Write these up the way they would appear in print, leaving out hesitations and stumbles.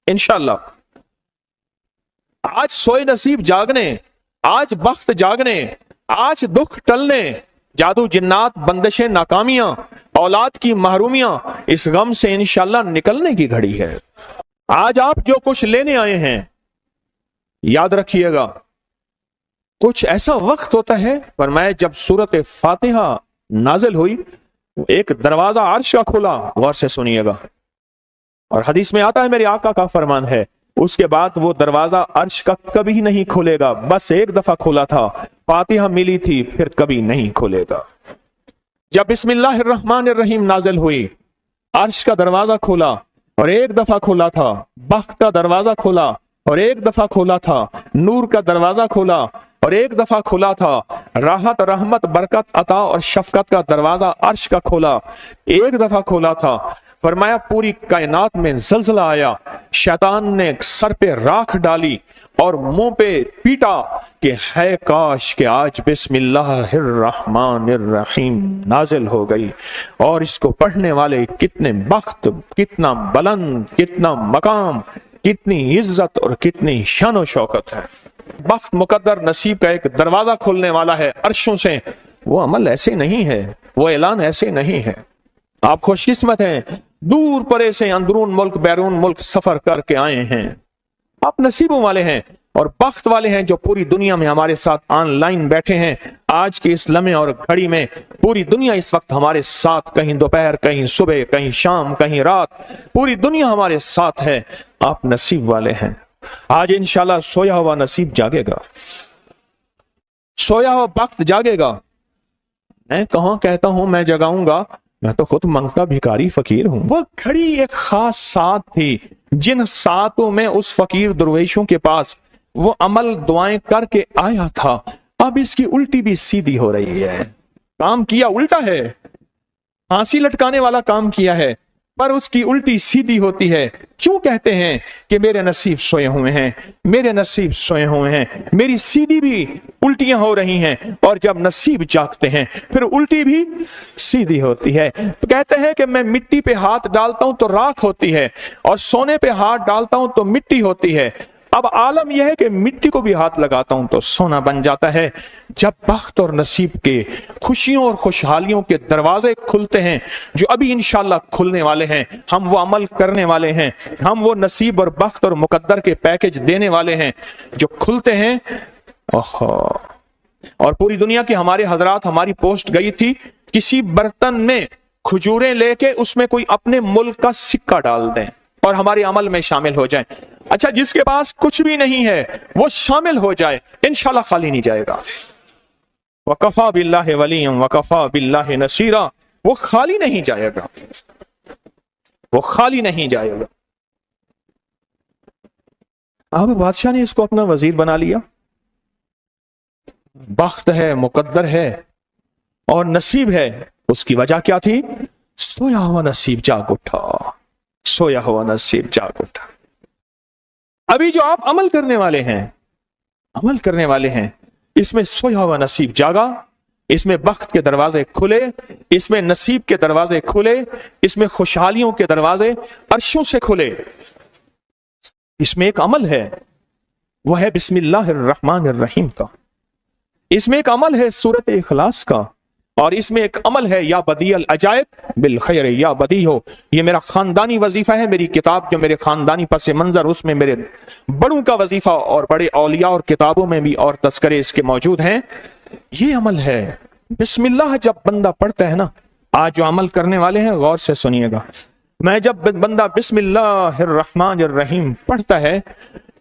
इंशाअल्लाह। आज सोए नसीब जागने, आज बख्त जागने, आज दुख टलने, जादू जिन्नात बंदिशें नाकामियां, औलाद की महरूमियां, इस गम से इंशाअल्लाह निकलने की घड़ी है। आज आप जो कुछ लेने आए हैं, याद रखिएगा कुछ ऐसा वक्त होता है, फरमाया जब सूरत फातिहा नाजिल हुई, एक दरवाजा अर्श का खुला, गौर से सुनिएगा, और हदीस में आता है मेरे आका का फरमान है, उसके बाद वो दरवाजा अर्श का कभी नहीं खुलेगा, बस एक दफा खुला था, फातिहा मिली थी, फिर कभी नहीं खुलेगा। जब बिस्मिल्लाहिर्रहमानिर्रहीम नाजिल हुई, अर्श का दरवाजा खुला और एक दफा खुला था, बख्त का दरवाजा खुला और एक दफा खुला था, नूर का दरवाजा खुला और एक दफा खुला था, राहत रहमत बरकत अता और शफकत का दरवाजा अर्श का खुला, एक दफा खुला था। फरमाया पूरी कायनात में जलजला आया, शैतान ने सर पे राख डाली और मुंह पे पीटा कि है काश कि आज बिस्मिल्लाहिर्रहमानिर्रहीम नाजिल हो गई, और इसको पढ़ने वाले कितने बख्त, कितना बुलंद, कितना मकाम, कितनी इज्जत और कितनी शान और शौकत है। बख्त मुकद्दर नसीब का एक दरवाजा खुलने वाला है अर्शों से। वो अमल ऐसे नहीं है, वो ऐलान ऐसे नहीं है। आप खुशकिस्मत हैं, दूर परे से अंदरून मुल्क बैरून मुल्क सफर करके आए हैं, आप नसीबों वाले हैं और बख्त वाले हैं जो पूरी दुनिया में हमारे साथ ऑनलाइन बैठे हैं। आज के इस लम्हे और घड़ी में पूरी दुनिया इस वक्त हमारे साथ, कहीं दोपहर, कहीं सुबह, कहीं शाम, कहीं रात, पूरी दुनिया हमारे साथ है। आप नसीब वाले हैं। आज इंशाल्लाह सोया हुआ नसीब जागेगा, सोया हुआ वक्त जागेगा। मैं कहां कहता हूं मैं जगाऊंगा, मैं तो खुद मंगता भिखारी फकीर हूं। वो घड़ी एक खास साथ थी, जिन सातों में उस फकीर दरवेशों के पास वो अमल दुआएं करके आया था। अब इसकी उल्टी भी सीधी हो रही है, काम किया उल्टा है, फांसी लटकाने वाला काम किया है, पर उसकी उल्टी सीधी होती है। क्यों कहते हैं कि मेरे नसीब सोए हुए हैं, मेरे नसीब सोए हुए हैं, मेरी सीधी भी उल्टियां हो रही हैं, और जब नसीब जागते हैं फिर उल्टी भी सीधी होती है। तो कहते हैं कि मैं मिट्टी पे हाथ डालता हूं तो राख होती है, और सोने पे हाथ डालता हूं तो मिट्टी होती है। अब आलम यह है कि मिट्टी को भी हाथ लगाता हूं तो सोना बन जाता है। जब बख्त और नसीब के, खुशियों और खुशहालियों के दरवाजे खुलते हैं, जो अभी इंशाल्लाह खुलने वाले हैं, हम वो अमल करने वाले हैं, हम वो नसीब और बख्त और मुकद्दर के पैकेज देने वाले हैं जो खुलते हैं। और पूरी दुनिया की हमारे हजरात, हमारी पोस्ट गई थी, किसी बर्तन में खजूरें लेके उसमें कोई अपने मुल्क का सिक्का डाल दें और हमारे अमल में शामिल हो जाए। अच्छा, जिसके पास कुछ भी नहीं है वो शामिल हो जाए, इंशाल्लाह खाली नहीं जाएगा। वकफा बिल्लाहि वलिय्यन वकफा बिल्लाहि नसीरा, वो खाली नहीं जाएगा, वो खाली नहीं जाएगा। अब बादशाह ने इसको अपना वजीर बना लिया। बख्त है, मुकद्दर है और नसीब है। उसकी वजह क्या थी? सोया हुआ नसीब जाग उठा, सोया हुआ नसीब जाग उठा। अभी जो आप अमल करने वाले हैं, अमल करने वाले हैं, इसमें सोया हुआ नसीब जागा, इसमें बख्त के दरवाजे खुले, इसमें नसीब के दरवाजे खुले, इसमें खुशहालियों के दरवाजे अर्शों से खुले। इसमें एक अमल है, वह है बिस्मिल्लाहिर्रहमानिर्रहीम का। इसमें एक अमल है सूरत इखलास का, और इसमें एक अमल है या बदीअल अजायब बिल खैर या बदी हो। ये मेरा खानदानी वजीफा है, मेरी किताब जो मेरे खानदानी पस मंजर, उसमें मेरे बड़ों का वजीफा और बड़े औलिया और किताबों में भी और तस्करे इसके मौजूद हैं। ये अमल है बिस्मिल्लाह। जब बंदा पढ़ता है ना, आज जो अमल करने वाले हैं गौर से सुनिएगा, मैं जब बंदा बिस्मिल्लाहिर्रहमानिर्रहीम पढ़ता है,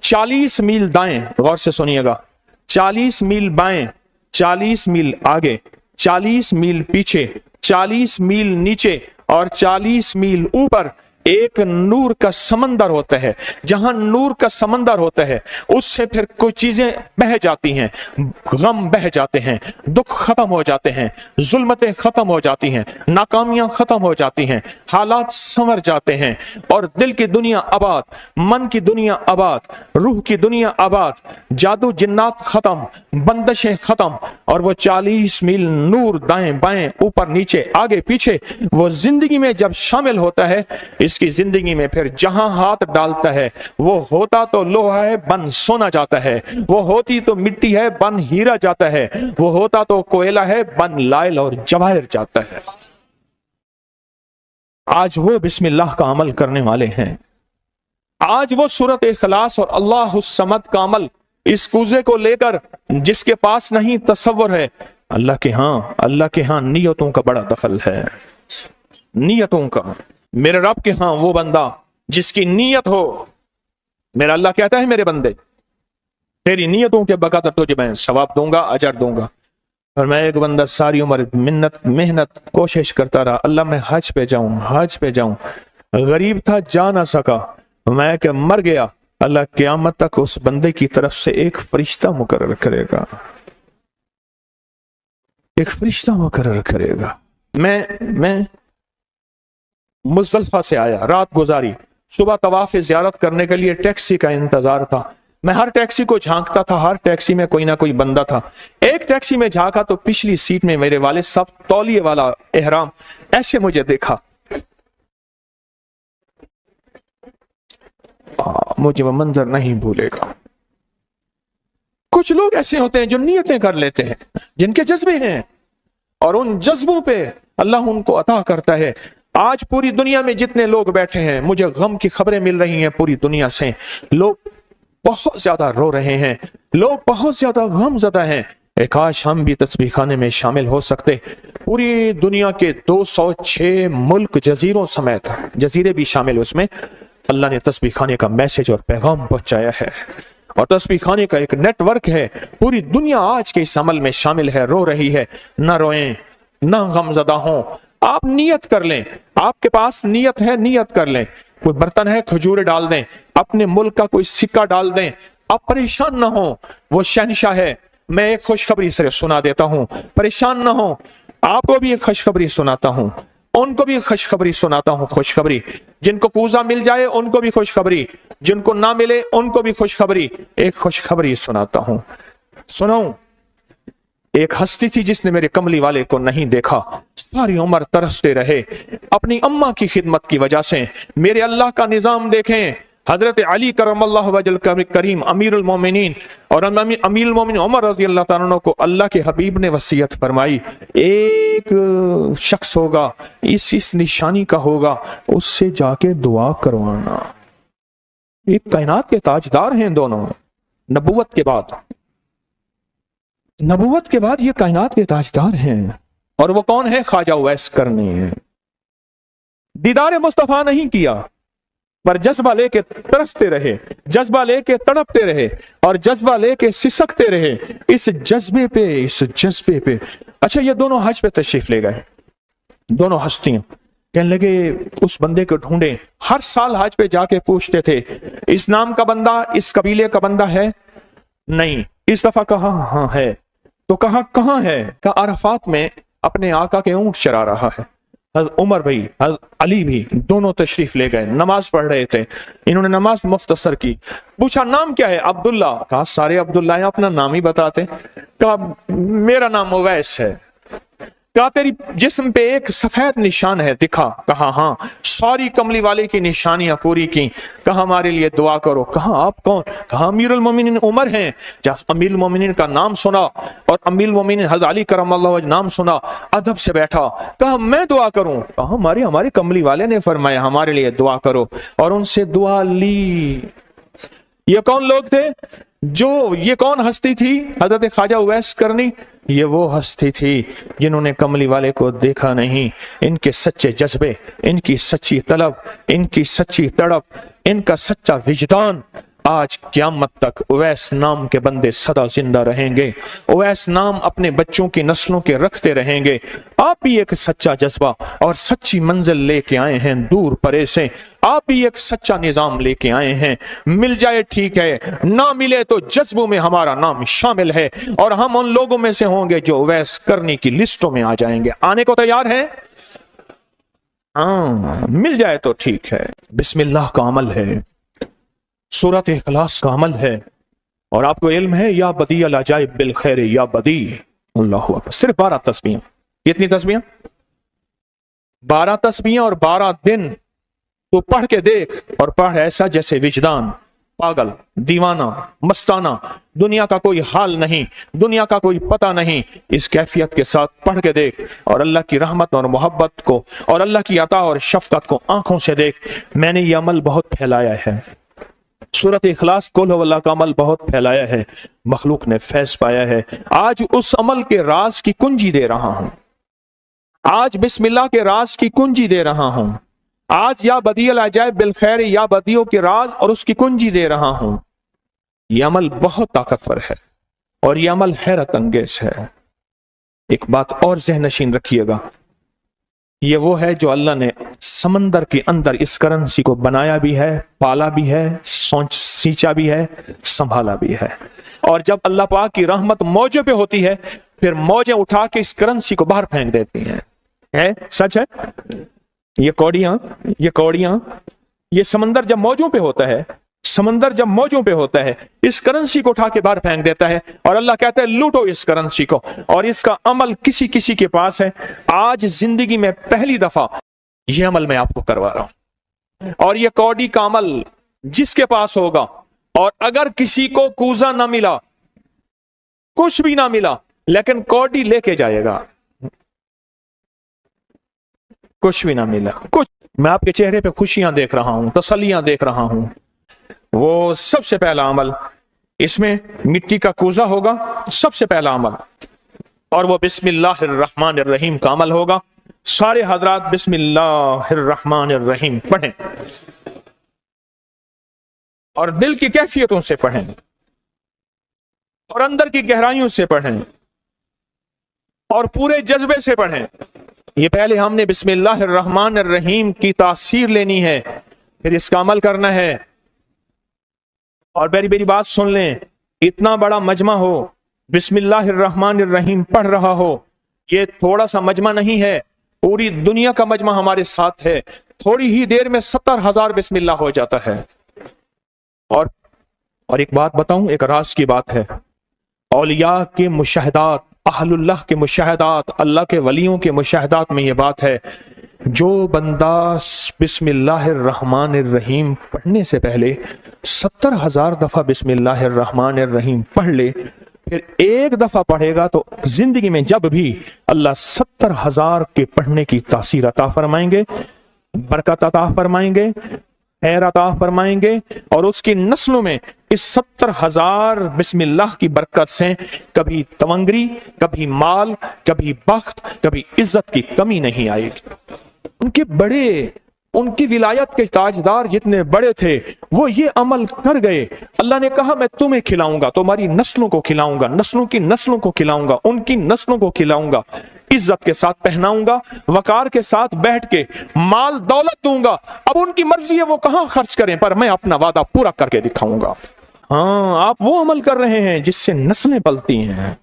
40 मील दाएं, गौर से सुनिएगा, 40 मील बाएं, 40 मील आगे, 40 मील पीछे, 40 मील नीचे और 40 मील ऊपर एक नूर का समंदर होता है। जहां नूर का समंदर होता है उससे फिर कुछ चीजें बह जाती हैं, गम बह जाते हैं, दुख खत्म हो जाते हैं, जुल्मतें खत्म हो जाती हैं, नाकामियां खत्म हो जाती हैं, हालात संवर जाते हैं और दिल की दुनिया आबाद, मन की दुनिया आबाद, रूह की दुनिया आबाद, जादू जिन्नात खत्म, बंदिशें खत्म, और वो 40 मील नूर दाएं बाएं ऊपर नीचे आगे पीछे वो जिंदगी में जब शामिल होता है, اس کی زندگی میں پھر جہاں ہاتھ ڈالتا ہے وہ ہوتا تو لوہا ہے بن سونا جاتا ہے، وہ ہوتی تو مٹی ہے بن ہیرا جاتا ہے، وہ ہوتا تو کوئلہ ہے بن لائل اور جواہر جاتا ہے۔ آج وہ بسم اللہ کا عمل کرنے والے ہیں، آج وہ سورۃ اخلاص اور اللہ الصمد کا عمل اس کوزے کو لے کر جس کے پاس نہیں تصور ہے، اللہ کے ہاں نیتوں کا بڑا دخل ہے، نیتوں کا۔ میرے رب کے ہاں وہ بندہ جس کی نیت ہو، میرا اللہ کہتا ہے میرے بندے تیری نیتوں کے بقدر تجھے میں ثواب دوں گا، اجر دوں گا۔ اور میں ایک بندہ ساری عمر محنت کوشش کرتا رہا، اللہ میں حج پہ جاؤں، غریب تھا جا نہ سکا، میں کہ مر گیا، اللہ قیامت تک اس بندے کی طرف سے ایک فرشتہ مقرر کرے گا، ایک فرشتہ مقرر کرے گا۔ میں مزدلفہ سے آیا، رات گزاری، صبح طواف زیارت کرنے کے لیے ٹیکسی کا انتظار تھا، میں ہر ٹیکسی کو جھانکتا تھا، ہر ٹیکسی میں کوئی نہ کوئی بندہ تھا۔ ایک ٹیکسی میں جھانکا تو پچھلی سیٹ میں میرے والد صاحب، تولیے والا احرام، ایسے مجھے دیکھا، مجھے وہ منظر نہیں بھولے گا۔ کچھ لوگ ایسے ہوتے ہیں جو نیتیں کر لیتے ہیں، جن کے جذبے ہیں، اور ان جذبوں پہ اللہ ان کو عطا کرتا ہے۔ آج پوری دنیا میں جتنے لوگ بیٹھے ہیں، مجھے غم کی خبریں مل رہی ہیں پوری دنیا سے، لوگ بہت زیادہ رو رہے ہیں، لوگ بہت زیادہ غم زدہ ہیں۔ کاش ہم بھی تسبیح خانے میں شامل ہو سکتے۔ پوری دنیا کے 206 ملک جزیروں سمیت، جزیرے بھی شامل اس میں، اللہ نے تسبیح خانے کا میسج اور پیغام پہنچایا ہے، اور تسبیح خانے کا ایک نیٹ ورک ہے، پوری دنیا آج کے اس عمل میں شامل ہے، رو رہی ہے۔ نہ روئیں، نہ غم زدہ ہوں، آپ نیت کر لیں، آپ کے پاس نیت ہے، نیت کر لیں، کوئی برتن ہے کھجورے ڈال دیں، اپنے ملک کا کوئی سکہ ڈال دیں، آپ پریشان نہ ہوں، وہ شہنشاہ ہے۔ میں ایک خوشخبری سے سنا دیتا ہوں، پریشان نہ ہوں، آپ کو بھی ایک خوشخبری سناتا ہوں، ان کو بھی خوشخبری سناتا ہوں، خوشخبری، جن کو پوزا مل جائے ان کو بھی خوشخبری، جن کو نہ ملے ان کو بھی خوشخبری۔ ایک خوشخبری سناتا ہوں، سنو۔ ایک ہستی تھی جس نے میرے کملی والے کو نہیں دیکھا، ساری عمر ترستے رہے اپنی اماں کی خدمت کی وجہ سے۔ میرے اللہ کا نظام دیکھیں، حضرت علی کرم اللہ وجل کریم امیر المومنین اور امیر المومنین عمر رضی اللہ تعالیٰ عنہ کو اللہ کے حبیب نے وصیت فرمائی، ایک شخص ہوگا، اس نشانی کا ہوگا، اس سے جا کے دعا کروانا۔ ایک کائنات کے تاجدار ہیں دونوں، نبوت کے بعد یہ کائنات کے تاجدار ہیں، اور وہ کون ہے؟ خواجہ اویس کرنی ہے۔ دیدار مصطفیٰ نہیں کیا، پر جذبہ لے کے ترستے رہے، جذبہ لے کے تڑپتے رہے، اور جذبہ لے کے سسکتے رہے، اس جذبے پہ۔ اچھا، یہ دونوں حج پہ تشریف لے گئے، دونوں ہستیاں، کہنے لگے اس بندے کو ڈھونڈیں۔ ہر سال حج پہ جا کے پوچھتے تھے، اس نام کا بندہ، اس قبیلے کا بندہ ہے؟ نہیں۔ اس دفعہ کہا ہاں ہے، تو کہا کہاں ہے؟ کہا عرفات میں اپنے آقا کے اونٹ چرا رہا ہے۔ حضرت عمر بھی، حضرت علی بھی، دونوں تشریف لے گئے، نماز پڑھ رہے تھے، انہوں نے نماز مختصر کی، پوچھا نام کیا ہے؟ عبداللہ۔ کہا سارے عبداللہ ہیں، اپنا نام ہی بتاتے۔ کہا میرا نام اویس ہے۔ کہا تیری جسم پہ ایک سفید نشان ہے، دکھا۔ کہا ہاں۔ ساری کملی والے کی نشانیاں پوری کی۔ کہا ہمارے لیے دعا کرو۔ کہا آپ کون؟ کہا امیر المومنین عمر ہیں۔ جب امیر المومنین کا نام سنا اور امیر المومنین حضرت علی کرم اللہ وجہ نام سنا، ادب سے بیٹھا۔ کہا میں دعا کروں؟ کہا ہمارے کملی والے نے فرمایا ہمارے لیے دعا کرو، اور ان سے دعا لی۔ یہ کون لوگ تھے؟ یہ کون ہستی تھی؟ حضرت خواجہ اویس کرنی۔ یہ وہ ہستی تھی جنہوں نے کملی والے کو دیکھا نہیں، ان کے سچے جذبے، ان کی سچی طلب، ان کی سچی تڑپ، ان کا سچا وجدان، آج قیامت تک اویس نام کے بندے سدا زندہ رہیں گے، اویس نام اپنے بچوں کی نسلوں کے رکھتے رہیں گے۔ آپ بھی ایک سچا جذبہ اور سچی منزل لے کے آئے ہیں دور پرے سے، آپ بھی ایک سچا نظام لے کے آئے ہیں، مل جائے ٹھیک ہے، نہ ملے تو جذبوں میں ہمارا نام شامل ہے، اور ہم ان لوگوں میں سے ہوں گے جو اویس کرنی کی لسٹوں میں آ جائیں گے۔ آنے کو تیار ہیں؟ ہاں، مل جائے تو ٹھیک ہے۔ بسم اللہ کا عمل ہے، سورۃ اخلاص کا عمل ہے، اور آپ کو علم ہے یا بدیع العجائب بالخیر یا بدیع۔ اللہ اکبر۔ صرف 12 تسبیحیں۔ کتنی تسبیحیں؟ 12 تسبیحیں، اور 12 دن तो पढ़ के देख, और पढ़ ऐसा जैसे विजदान, पागल, दीवाना, मस्ताना, दुनिया का कोई हाल नहीं, दुनिया का कोई पता नहीं, इस कैफियत के साथ पढ़ के देख और अल्लाह की रहमत और मोहब्बत को और अल्लाह की अता और शफकत को आंखों से देख। मैंने ये अमल बहुत फैलाया है, सूरत इखलास कुल हुवल्लाह का अमल बहुत फैलाया है, मखलूक ने फैज़ पाया है। आज उस अमल के राज की कुंजी दे रहा हूं, आज बिस्मिल्लाह के राज की कुंजी दे रहा हूं, आज या बदियल अजायब बिल खैर या बदियों के राज और उसकी कुंजी दे रहा हूं। यह अमल बहुत ताकतवर है और यह अमल हैरत अंगेज है। एक बात और ज़हन नशीन रखिएगा, ये वो है जो अल्लाह ने समंदर के अंदर इस करेंसी को बनाया भी है, पाला भी है, सींचा भी है, संभाला भी है। और जब अल्लाह पाक की रहमत मौजों पे होती है, फिर मौजें उठा के इस करेंसी को बाहर फेंक देती हैं। है सच है। ये कौड़ियां, ये समंदर जब मौजों पे होता है, समंदर जब मौजों पे होता है, इस करेंसी को उठा के बाहर फेंक देता है और अल्लाह कहता है लूटो इस करेंसी को। और इसका अमल किसी किसी के पास है। आज जिंदगी में पहली दफा यह अमल मैं आपको करवा रहा हूं। और यह कौड़ी का अमल जिसके पास होगा, और अगर किसी को कूजा ना मिला, कुछ भी ना मिला, लेकिन कौड़ी लेके जाएगा, कुछ भी ना मिला, कुछ, मैं आपके चेहरे पे खुशियां देख रहा हूं, तसल्लियां देख रहा हूं। वो सबसे पहला अमल, इसमें मिट्टी का कूजा होगा, सबसे पहला अमल, और वो बिस्मिल्लाहिर्रहमानिर्रहीम का अमल होगा। सारे हजरात बिस्मिल्लाहिर्रहमानिर्रहीम पढ़ें और दिल की कैफियतों से पढ़ें और अंदर की गहराइयों से पढ़ें और पूरे जज्बे से पढ़ें। ये पहले हमने बिस्मिल्लाहिर्रहमानिर्रहीम की तासीर लेनी है, फिर इसका अमल करना है। और मेरी बात सुन लें, इतना बड़ा मजमा हो, बिस्मिल्लाहिर्रहमानिर्रहीम पढ़ रहा हो, ये थोड़ा सा मजमा नहीं है, पूरी दुनिया का मजमा हमारे साथ है। थोड़ी ही देर में 70,000 बिस्मिल्लाह हो जाता है। और एक बात बताऊं, एक राज की बात है, औलिया के मुशाहदात, अहलुल्लाह के मुशाहदात, अल्लाह के वलियों के मुशाहदात में यह बात है, जो बंदा बिस्मिल्लाहिर्रहमानिर्रहीम पढ़ने से पहले 70,000 दफा बिस्मिल्लाहिर्रहमानिर्रहीम पढ़ ले, फिर एक दफा पढ़ेगा तो जिंदगी में जब भी अल्लाह 70,000 के पढ़ने की तासीर अता फरमाएंगे, बरकत अता फरमाएंगे, खैर अता फरमाएंगे। और उसकी नस्लों में इस 70,000 बिस्मिल्लाह की बरकत से कभी तवंगरी, कभी माल, कभी बख्त, कभी इज्जत की कमी नहीं आएगी। उनकी विलायत के ताजदार जितने बड़े थे, वो ये अमल कर गए। अल्लाह ने कहा मैं तुम्हें खिलाऊंगा, तुम्हारी नस्लों को खिलाऊंगा, नस्लों की नस्लों को खिलाऊंगा, उनकी नस्लों को खिलाऊंगा, इज्जत के साथ पहनाऊंगा, वकार के साथ बैठ के माल दौलत दूंगा। अब उनकी मर्जी है वो कहां खर्च करें, पर मैं अपना वादा पूरा करके दिखाऊंगा। हाँ, आप वो अमल कर रहे हैं जिससे नस्लें पलती हैं,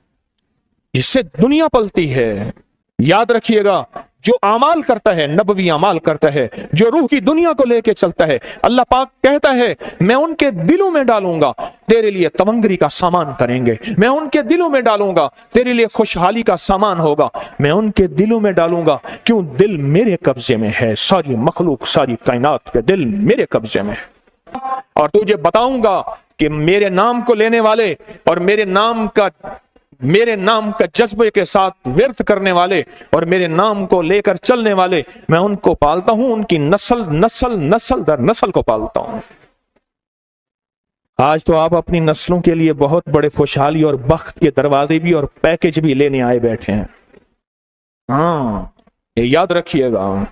जिससे दुनिया पलती है। याद रखिएगा, जो अमाल करता है, नबवी अमाल करता है, जो रूह की दुनिया को लेके चलता है, अल्लाह पाक कहता है मैं उनके दिलों में डालूंगा, तेरे लिए तवंगरी का सामान करेंगे, मैं उनके दिलों में डालूंगा, तेरे लिए खुशहाली का सामान होगा, मैं उनके दिलों में डालूंगा। क्यों? दिल मेरे कब्जे में है, सारी मखलूक, सारी कायनात के दिल मेरे कब्जे में है। और तुझे बताऊंगा कि मेरे नाम को लेने वाले और मेरे नाम का जज्बे के साथ व्यर्थ करने वाले और मेरे नाम को लेकर चलने वाले, मैं उनको पालता हूं, उनकी नस्ल दर नस्ल को पालता हूं। आज तो आप अपनी नस्लों के लिए बहुत बड़े खुशहाली और बख्त के दरवाजे भी और पैकेज भी लेने आए बैठे हैं। हाँ, ये याद रखिएगा,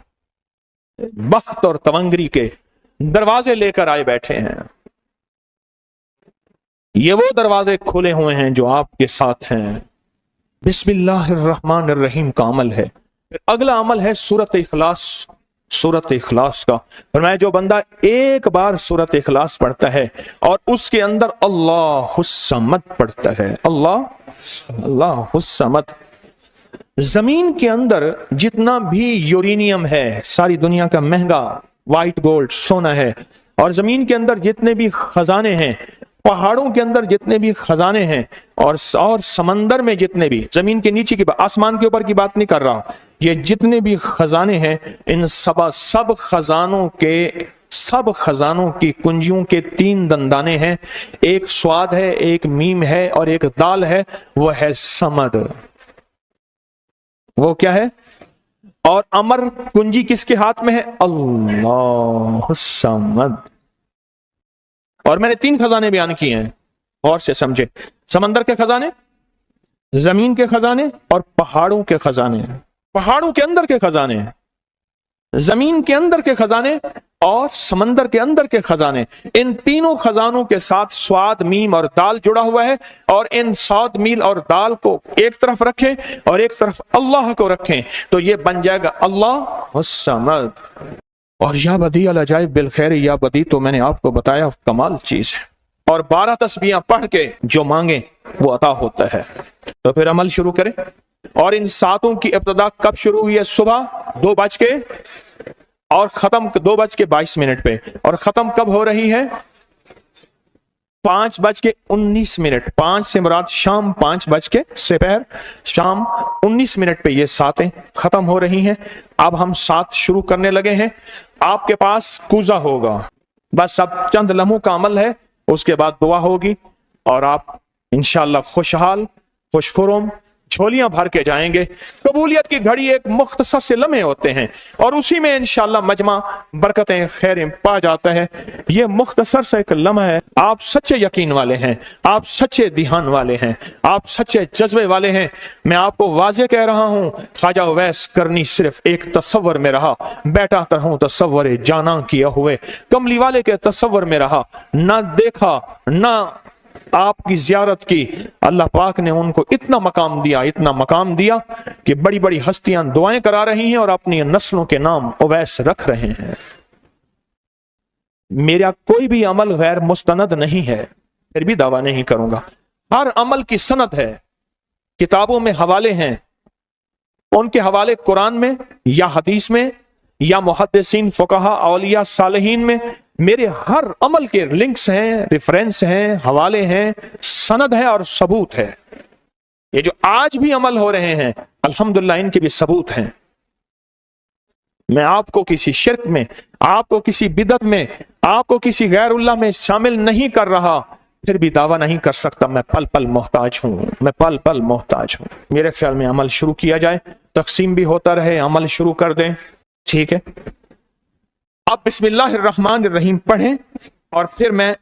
बख्त और तवंगरी के दरवाजे लेकर आए बैठे हैं। ये वो दरवाजे खुले हुए हैं जो आपके साथ हैं। बिस्मिल्लाहिर्रहमानिर्रहीम का अमल है। फिर अगला अमल है सूरत इखलास का। और मैं जो बंदा एक बार सूरत इखलास पढ़ता है और उसके अंदर अल्लाहुस्समद पढ़ता है, अल्लाहुस्समद, जमीन के अंदर जितना भी यूरेनियम है, सारी दुनिया का महंगा व्हाइट गोल्ड सोना है, और जमीन के अंदर जितने भी खजाने हैं पहाड़ों के अंदर जितने भी खजाने हैं और समंदर में जितने भी, जमीन के नीचे की बात, आसमान के ऊपर की बात नहीं कर रहा, ये जितने भी खजाने हैं, इन सब खजानों की कुंजियों के 3 दंदाने हैं। एक स्वाद है, एक मीम है और एक दाल है, वो है समद। वो क्या है? और अमर कुंजी किसके हाथ में है? अल्लाह समद। और मैंने 3 खजाने बयान किए हैं, और से समझे। समंदर के खजाने, जमीन के खजाने और पहाड़ों के खजाने। पहाड़ों के अंदर के खजाने, जमीन के अंदर के खजाने और समंदर के अंदर के खजाने। इन तीनों खजानों के साथ स्वाद, मीम और दाल जुड़ा हुआ है। और इन स्वाद, मील और दाल को एक तरफ रखें और एक तरफ अल्लाह को रखें, तो ये बन जाएगा अल्लाह समद। और या बदी अल अजाइब बिल खैर, या बदी तो मैंने आपको बताया कमाल चीज है। और 12 तस्बीहां पढ़ के जो मांगे वो अता होता है। तो फिर अमल शुरू करें। और इन 7 की इब्तिदा कब शुरू हुई है? सुबह 2 बज के और खत्म 2:22 पे। और खत्म कब हो रही है? 5:19। 5 से मुराद शाम, 5 बज के दोपहर शाम 19 मिनट पे ये 7 खत्म हो रही हैं। अब हम 7 शुरू करने लगे हैं। आपके पास कूजा होगा, बस अब चंद लम्हों का अमल है, उसके बाद दुआ होगी और आप इंशाअल्लाह खुशहाल खुशखुरम झोलियां भर के जाएंगे। कबूलियत की घड़ी एक मुख्तसर से लम्हे होते हैं और उसी में इंशाअल्लाह मजमा बरकतें खैरें पा जाता है। ये मुख्तसर से एक लम्हा है। आप सच्चे यकीन वाले हैं, आप सच्चे ध्यान वाले हैं, आप सच्चे जज्बे वाले हैं। मैं आपको वाजे कह रहा हूं, ख्वाजा उवैस करनी सिर्फ एक तसव्वुर में रहा, बैठा रहूं तसव्वुर जाना किया हुए। कमली वाले के तसव्वुर में रहा, ना देखा ना आपकी जियारत की। अल्लाह पाक ने उनको इतना मकाम दिया कि बड़ी बड़ी हस्तियां दुआएं करा रही हैं और अपनी नस्लों के नाम उवैस रख रहे हैं। मेरा कोई भी अमल गैर मुस्तनद नहीं है, फिर भी दावा नहीं करूंगा। हर अमल की सनद है, किताबों में हवाले हैं, उनके हवाले कुरान में या हदीस में या मुहद्दिसीन, फुकहा, औलिया, सालिहीन में मेरे हर अमल के लिंक्स हैं, रेफरेंस हैं, हवाले हैं, सनद है और सबूत है। ये जो आज भी अमल हो रहे हैं अल्हम्दुलिल्लाह इनके भी सबूत हैं। मैं आपको किसी शिर्क में, आपको किसी बिदत में, आपको किसी गैरुल्लाह में शामिल नहीं कर रहा, फिर भी दावा नहीं कर सकता मैं पल पल मोहताज हूं, मैं पल पल मोहताज हूं। मेरे ख्याल में अमल शुरू किया जाए, तकसीम भी होता रहे, अमल शुरू कर दें, ठीक है। आप बिस्मिल्लाहिर्रहमानिर्रहीम पढ़ें और फिर मैं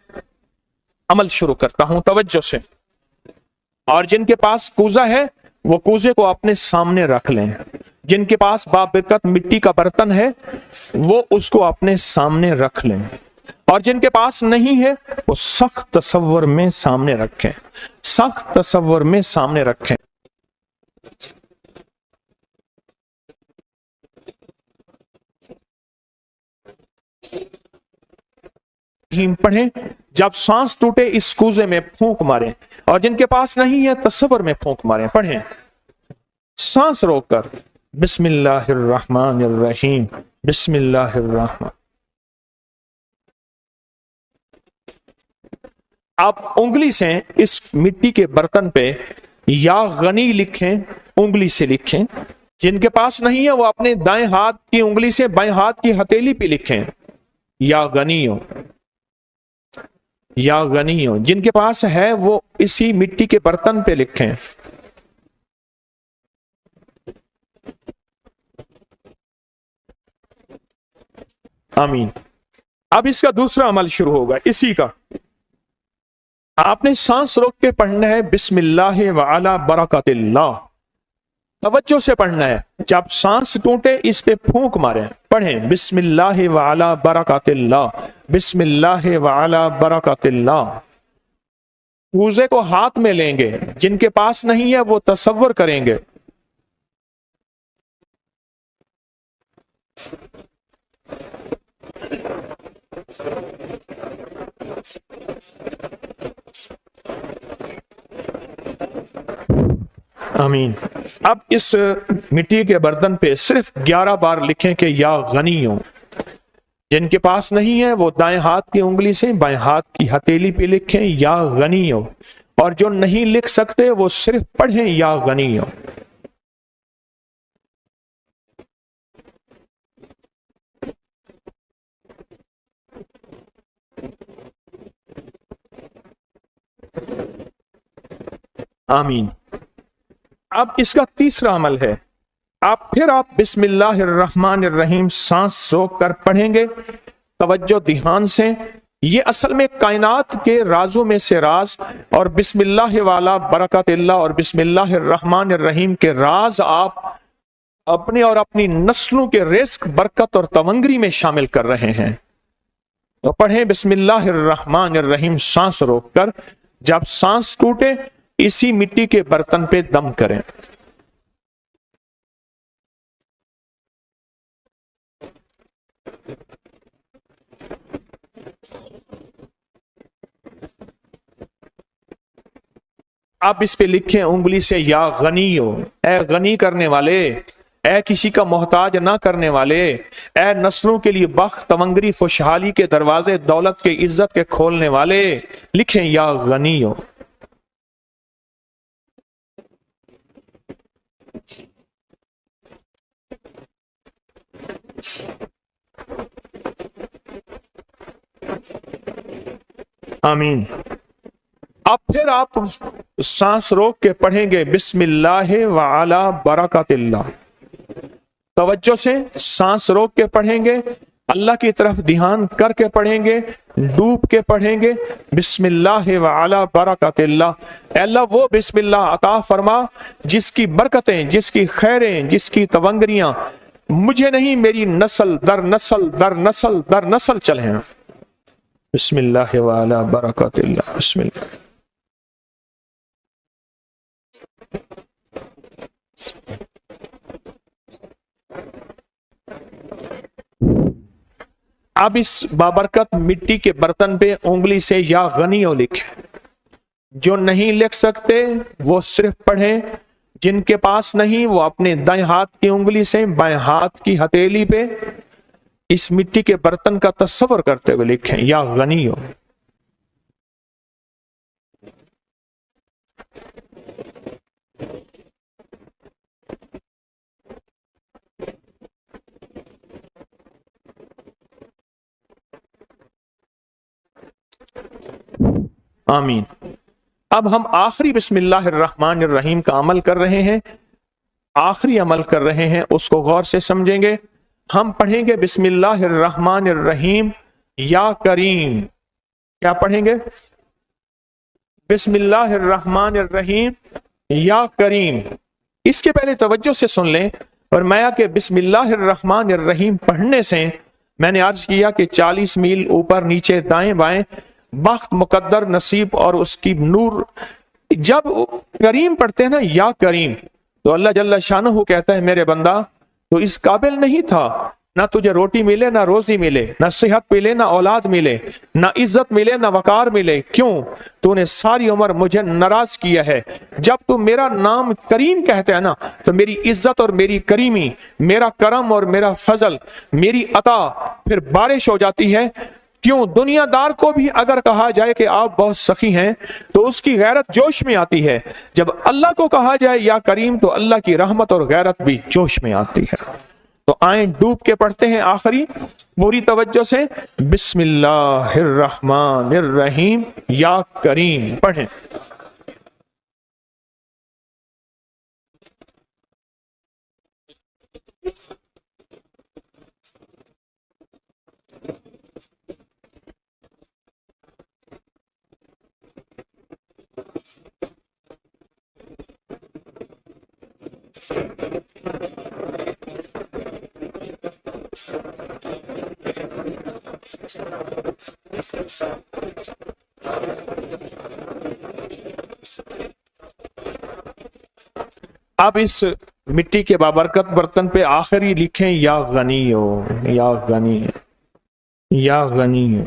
अमल शुरू करता हूं तवज्जो से। और जिनके पास कूजा है वो कूजे को अपने सामने रख लें। जिनके पास बाबरकत मिट्टी का बर्तन है वो उसको अपने सामने रख लें। और जिनके पास नहीं है वो सख्त तसव्वुर में सामने रखें, सख्त तसव्वुर में सामने रखें। पढ़ें, जब सांस टूटे इस कूजे में फूंक मारें। और जिनके पास नहीं है तसव्वुर में फूंक मारें। पढ़ें सांस रोककर, बिस्मिल्लाहिर्रहमानिर्रहीम, बिस्मिल्लाहिर्रहमान। आप उंगली से इस मिट्टी के बर्तन पे या गनी लिखें, उंगली से लिखें। जिनके पास नहीं है वो अपने दाएं हाथ की उंगली से बाएं हाथ की हथेली पे लिखें, या गनियो, या गनियो। जिनके पास है वो इसी मिट्टी के बर्तन पे लिखें। आमीन। अब इसका दूसरा अमल शुरू होगा इसी का। आपने सांस रोक के पढ़ना है बिस्मिल्लाह व अला बरकतिल्लाह, तवज्जो से पढ़ना है। जब सांस टूटे इस पे फूंक मारें। पढ़ें बिस्मिल्लाह व अला बरकतिल्लाह, बिस्मिल्लाह व अला बरकतिल्लाह। कूजे को हाथ में लेंगे, जिनके पास नहीं है वो तसव्वुर करेंगे। आमीन। अब इस मिट्टी के बर्तन पे सिर्फ 11 बार लिखें कि या गनी हो। جن کے پاس نہیں ہے وہ دائیں ہاتھ کی انگلی سے بائیں ہاتھ کی ہتھیلی پہ لکھیں یا غنی ہو، اور جو نہیں لکھ سکتے وہ صرف پڑھیں یا غنی ہو۔ آمین۔ اب اس کا تیسرا عمل ہے، آپ بسم اللہ الرحمن الرحیم سانس روک کر پڑھیں گے، توجہ دھیان سے۔ یہ اصل میں کائنات کے رازوں میں سے راز، اور بسم اللہ والا برکت اللہ اور بسم اللہ الرحمن الرحیم کے راز آپ اپنے اور اپنی نسلوں کے رزق، برکت اور تونگری میں شامل کر رہے ہیں۔ تو پڑھیں بسم اللہ الرحمن الرحیم سانس روک کر، جب سانس ٹوٹے اسی مٹی کے برتن پہ دم کریں۔ آپ اس پہ لکھیں انگلی سے یا غنی ہو، اے غنی کرنے والے، اے کسی کا محتاج نہ کرنے والے، اے نسلوں کے لیے بخت، تونگری، خوشحالی کے دروازے، دولت کے، عزت کے کھولنے والے، لکھیں یا غنی ہو۔ آمین۔ اب پھر آپ سانس روک کے پڑھیں گے بسم اللہ وعلی برکت اللہ، توجہ سے سانس روک کے پڑھیں گے، اللہ کی طرف دھیان کر کے پڑھیں گے، ڈوب کے پڑھیں گے بسم اللہ وعلی برکت اللہ۔ اے اللہ وہ بسم اللہ عطا فرما جس کی برکتیں، جس کی خیریں، جس کی تونگریاں مجھے نہیں، میری نسل در نسل در نسل در نسل چلیں۔ بسم اللہ وعلی برکت اللہ، بسم اللہ۔ اب اس بابرکت مٹی کے برتن پہ انگلی سے یا غنی ہو لکھیں۔ جو نہیں لکھ سکتے وہ صرف پڑھیں، جن کے پاس نہیں وہ اپنے دائیں ہاتھ کی انگلی سے بائیں ہاتھ کی ہتھیلی پہ اس مٹی کے برتن کا تصور کرتے ہوئے لکھیں یا غنی ہو۔ آمین۔ اب ہم آخری بسم اللہ الرحمن الرحیم کا عمل کر رہے ہیں، آخری عمل کر رہے ہیں، اس کو غور سے سمجھیں گے۔ ہم پڑھیں گے بسم اللہ الرحمن الرحیم یا کریم۔ کیا پڑھیں گے؟ بسم اللہ الرحمن الرحیم یا کریم۔ اس کے پہلے توجہ سے سن لیں، فرمایا کہ بسم اللہ الرحمن الرحیم پڑھنے سے، میں نے عرض کیا کہ 40 میل اوپر نیچے دائیں بائیں بخت، مقدر، نصیب اور اس کی نور۔ جب کریم پڑھتے ہیں نا یا کریم، تو اللہ جل شانہ کہتا ہے میرے بندہ تو اس قابل نہیں تھا، نہ تجھے روٹی ملے، نہ روزی ملے، نہ صحت ملے، نہ اولاد ملے، نہ عزت ملے، نہ وقار ملے۔ کیوں؟ تو نے ساری عمر مجھے ناراض کیا ہے۔ جب تو میرا نام کریم کہتا ہے نا، تو میری عزت اور میری کریمی، میرا کرم اور میرا فضل، میری عطا پھر بارش ہو جاتی ہے۔ کیوں؟ دنیا دار کو بھی اگر کہا جائے کہ آپ بہت سخی ہیں تو اس کی غیرت جوش میں آتی ہے، جب اللہ کو کہا جائے یا کریم تو اللہ کی رحمت اور غیرت بھی جوش میں آتی ہے۔ تو آئیں ڈوب کے پڑھتے ہیں آخری پوری توجہ سے بسم اللہ الرحمن الرحیم یا کریم پڑھیں۔ اب اس مٹی کے بابرکت برتن پہ آخری لکھیں یا غنی ہو، یا غنی، یا غنی ہو۔